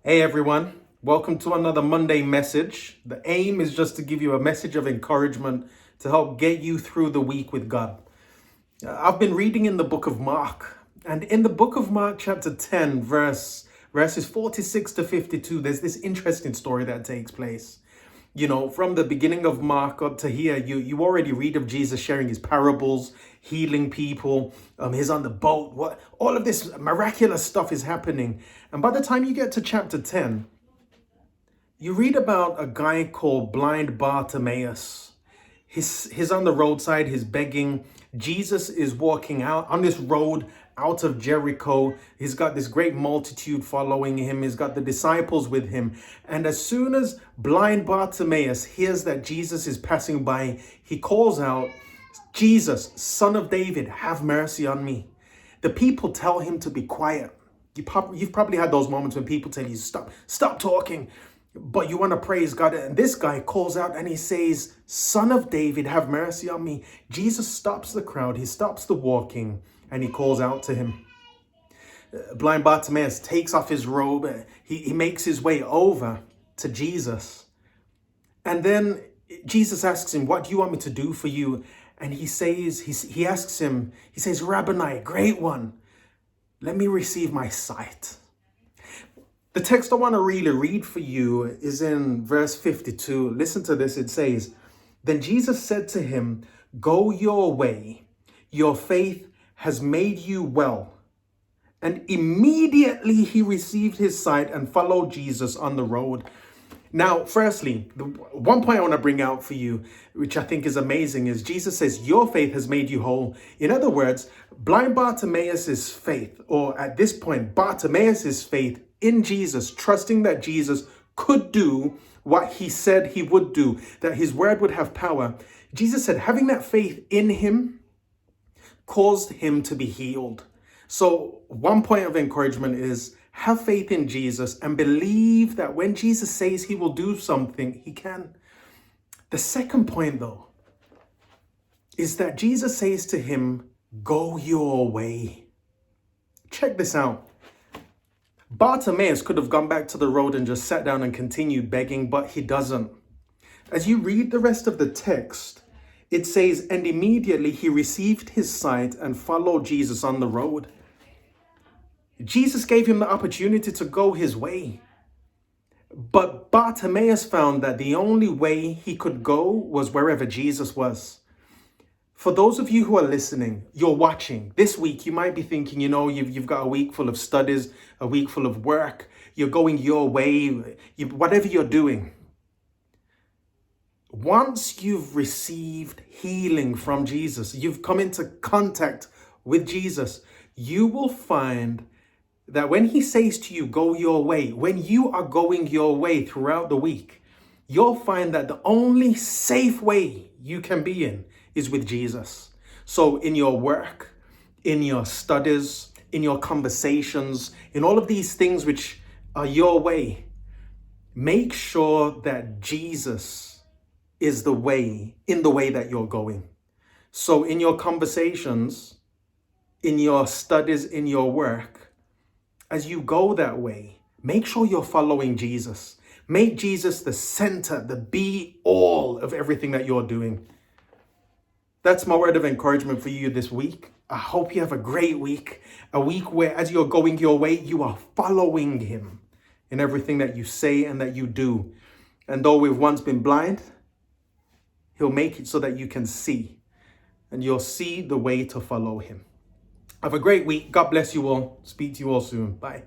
Hey everyone, welcome to another Monday message. The aim is just to give you a message of encouragement to help get you through the week with God. I've been reading in the book of Mark, and in the book of Mark, chapter 10, verses 46 to 52, there's this interesting story that takes place. You know, from the beginning of Mark up to here, you already read of Jesus sharing his parables, healing people. He's on the boat. What all of this miraculous stuff is happening. And by the time you get to chapter 10, you read about a guy called blind Bartimaeus. He's on the roadside, he's begging. Jesus is walking out on this road out of Jericho. He's got this great multitude following him. He's got the disciples with him. And as soon as blind Bartimaeus hears that Jesus is passing by, he calls out, "Jesus, Son of David, have mercy on me." The people tell him to be quiet. You've probably had those moments when people tell you, stop talking. But you want to praise God. And this guy calls out and he says, "Son of David, have mercy on me." Jesus stops the crowd. He stops the walking and he calls out to him. Blind Bartimaeus takes off his robe. He makes his way over to Jesus. And then Jesus asks him, "What do you want me to do for you?" And he says, "Rabboni, great one, let me receive my sight." The text I want to really read for you is in verse 52. Listen to this. It says, "Then Jesus said to him, 'Go your way. Your faith has made you well.' And immediately he received his sight and followed Jesus on the road." Now, firstly, the one point I want to bring out for you, which I think is amazing, is Jesus says, "Your faith has made you whole." In other words, blind Bartimaeus' faith, or at this point, Bartimaeus' faith in Jesus, trusting that Jesus could do what he said he would do, that his word would have power. Jesus said having that faith in him caused him to be healed. So one point of encouragement is have faith in Jesus and believe that when Jesus says he will do something, he can. The second point, though, is that Jesus says to him, "Go your way." Check this out. Bartimaeus could have gone back to the road and just sat down and continued begging, but he doesn't. As you read the rest of the text, it says, "And immediately he received his sight and followed Jesus on the road." Jesus gave him the opportunity to go his way. But Bartimaeus found that the only way he could go was wherever Jesus was. For those of you who are listening, you're watching, this week you might be thinking, you've got a week full of studies, a week full of work, you're going your way, whatever you're doing. Once you've received healing from Jesus, you've come into contact with Jesus, you will find that when he says to you, "Go your way," when you are going your way throughout the week, you'll find that the only safe way you can be in is with Jesus. So in your work, in your studies, in your conversations, in all of these things which are your way, make sure that Jesus is the way, in the way that you're going. So in your conversations, in your studies, in your work, as you go that way, make sure you're following Jesus. Make Jesus the center, the be all of everything that you're doing. That's my word of encouragement for you this week. I hope you have a great week, a week where as you're going your way, you are following him in everything that you say and that you do. And though we've once been blind, he'll make it so that you can see, and you'll see the way to follow him. Have a great week. God bless you all. Speak to you all soon. Bye.